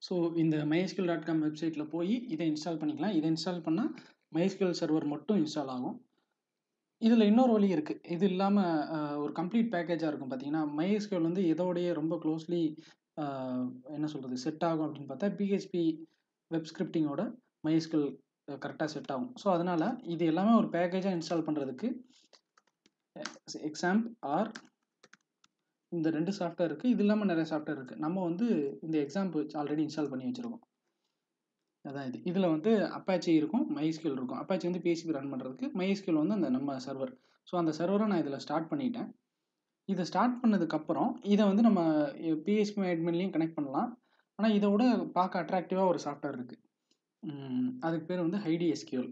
So இந்த mysql.com வெப்சைட்ல போய் இதை இன்ஸ்டால் பண்ணிக்கலாம். இதை இன்ஸ்டால் பண்ணா MySQL சர்வர் மட்டும் இன்ஸ்டால் ஆகும். இதுல இன்னொரு வழி இருக்கு. இது இல்லாம ஒரு கம்ப்ளீட் பேக்கேஜா இருக்கும் பார்த்தீங்கன்னா, MySQL வந்து எதோடயே ரொம்ப க்ளோஸ்லி அ என்ன சொல்றது? செட் ஆகும் அப்படின்னு பார்த்தா, PHP வெப் ஸ்கிரிப்டிங்கோட MySQL கரெக்ட்டா செட் ஆகும். ஸோ அதனால இது எல்லாமே ஒரு பேக்கேஜா இன்ஸ்டால் பண்றதுக்கு எக்ஸாம்ப் ஆர் இந்த 2 சாஃப்ட்வேர் இருக்கு. இது இல்லாம நெறைய சாஃப்ட்வேர் இருக்கு. நம்ம வந்து இந்த எக்ஸாம்ப் ஆல்ரெடி இன்ஸ்டால் பண்ணி வச்சிருக்கோம். அதான் இது. இதுல வந்து Apache இருக்கும், MySQL இருக்கும். Apache வந்து PHP ரன் பண்றதுக்கு, MySQL வந்து அந்த நம்ம சர்வர். ஸோ அந்த சர்வர நான் இதுல ஸ்டார்ட் பண்ணிட்டேன். இத ஸ்டார்ட் பண்ணதுக்கப்புறம், இத வந்து நம்ம PHP adminலயும் கனெக்ட் பண்ணலாம். ஆனா இத விட பார்க்க அட்ராக்டிவா ஒரு சாஃப்ட்வேர் இருக்கு. அதுக்கு பேரு வந்து HiDSQL.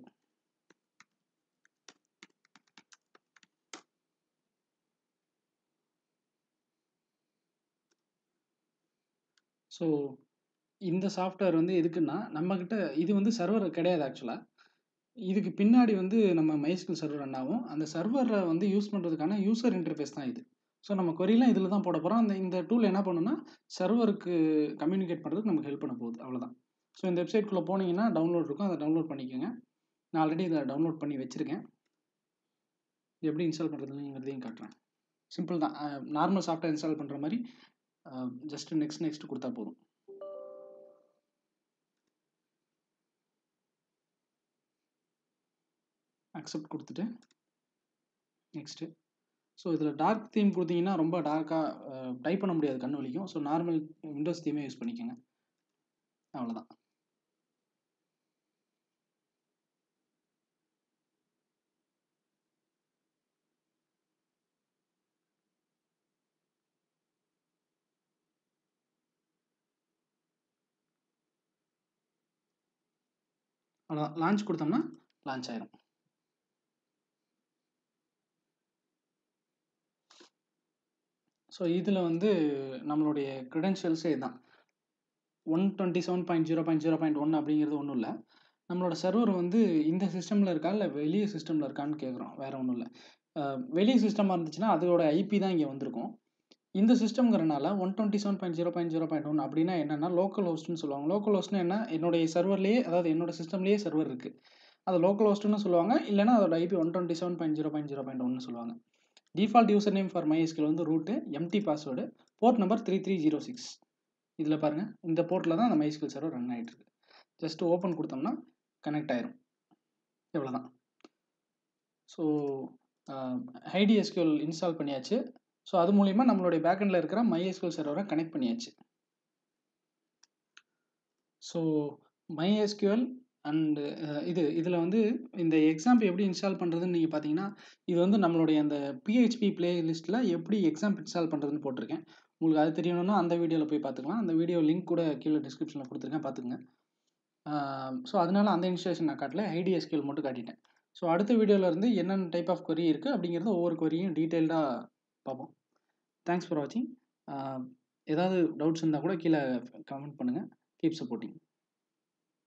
ஸோ இந்த சாஃப்ட்வேர் வந்து எதுக்குன்னா, நம்மகிட்ட இது வந்து சர்வர் கிடையாது ஆக்சுவலா. இதுக்கு பின்னாடி வந்து நம்ம MySQL சர்வர் ரன் ஆகும். அந்த சர்வர வந்து யூஸ் பண்றதுக்கான யூசர் இன்டர்ஃபேஸ் தான் இது. ஸோ நம்ம கொரிலாம் இதில தான் போடப் போறோம். இந்த டூல் என்ன பண்ணும்னா, சர்வருக்கு கம்யூனிகேட் பண்றதுக்கு நமக்கு ஹெல்ப் பண்ண போகுது. அவ்வளோதான். ஸோ இந்த வெப்சைட்குள்ள போனீங்கன்னா, டவுன்லோட் இருக்கும். அத டவுன்லோட் பண்ணிக்கங்க. நான் ஆல்ரெடி இத டவுன்லோட் பண்ணி வச்சிருக்கேன். எப்படி இன்ஸ்டால் பண்றதுங்கிறதையும் காட்டுறேன். சிம்பிள் தான். நார்மல் சாஃப்ட்வேர் இன்ஸ்டால் பண்ற மாரி ஜஸ்ட் நெக்ஸ்ட் குடுத்தா போதும். அக்செப்ட் குடுத்துட்டு, நெக்ஸ்ட். ஸோ இதில டார்க் தீம் குடுத்தீங்கன்னா, ரொம்ப டார்க்கா டைப் பண்ண முடியாது. கண்ணு வலிக்கும். ஸோ நார்மல் விண்டோஸ் தீமே யூஸ் பண்ணிக்கங்க. அவ்வளோதான். அவ்வளோதான். லான்ச் குடுத்தோம்னா, லான்ச் ஆயிரும். ஸோ இதில வந்து நம்மளுடைய கிரெடென்ஷியல்ஸே இதான். 127.0.0.1 அப்படிங்கிறது ஒண்ணும் இல்ல. நம்மளோட சர்வர் வந்து இந்த சிஸ்டம்ல இருக்கா? இல்ல வெளிய சிஸ்டம்ல இருக்கான்னு கேட்குறோம். வேற ஒண்ணும் இல்ல. வெளிய சிஸ்டமா இருந்துச்சுன்னா, அதோட ஐபி தான் இங்க வந்திருக்கும். இந்த சிஸ்டம்ங்கிறனால 127.0.0.1 அப்படின்னா என்னன்னா, லோக்கல் ஹோஸ்ட்ன்னு சொல்லுவாங்க. லோக்கல் ஹோஸ்ட்னா என்ன? என்னுடைய சர்வர்லயே அதாவது என்னோட சிஸ்டம்லயே சர்வர் இருக்கு. அத லோக்கல் ஹோஸ்ட்ன்னு சொல்லுவாங்க. இல்லன்னா அதோட ஐபி 127.0.0.1ன்னு சொல்லுவாங்க. Default user name for MySQL வந்து root, empty password, port number 3306. இதுல பாருங்க. இந்த போர்ட்ல தான் அந்த MySQL சர்வர் ரன் ஆயிட்டு இருக்கு. ஜஸ்ட் ஓப்பன் குடுத்தோம்னா கனெக்ட் ஆயிரும். இவ்வளவுதான். ஸோ HiDSQL இன்ஸ்டால் பண்ணியாச்சு. ஸோ அது மூலியமா நம்மளுடைய பேக்கெண்ட்ல இருக்கிற MySQL சர்வர கனெக்ட் பண்ணியாச்சு. ஸோ MySQL அண்ட் இதுல வந்து இந்த எக்ஸாம்ப் எப்படி இன்ஸ்டால் பண்றதுன்னு நீங்க பார்த்தீங்கன்னா, இது வந்து நம்மளுடைய அந்த PHP பிளேலிஸ்ட்ல எப்படி எக்ஸாம்ப் இன்ஸ்டால் பண்றதுன்னு போட்டிருக்கேன். உங்களுக்கு அது தெரியணும்னா அந்த வீடியோல போய் பார்த்துக்கலாம். அந்த வீடியோ லிங்க் கூட கீழ டிஸ்கிரிப்ஷன்ல குடுத்துருக்கேன் பார்த்துக்கங்க. ஸோ அதனால அந்த இன்ஸ்டாலேஷன் நான் காட்டல. HiDSQL மட்டும் காட்டிட்டேன். ஸோ அடுத்த வீடியோல இருந்து என்னென்ன டைப் ஆஃப் கொரி இருக்கு அப்படிங்கிறத ஒவ்வொரு கொரியும் டீட்டெயில்டா பார்ப்போம். தேங்க்ஸ் ஃபார் வாட்சிங். ஏதாவது டவுட்ஸ் இருந்தா கூட கீழ கமெண்ட் பண்ணுங்க. Keep supporting.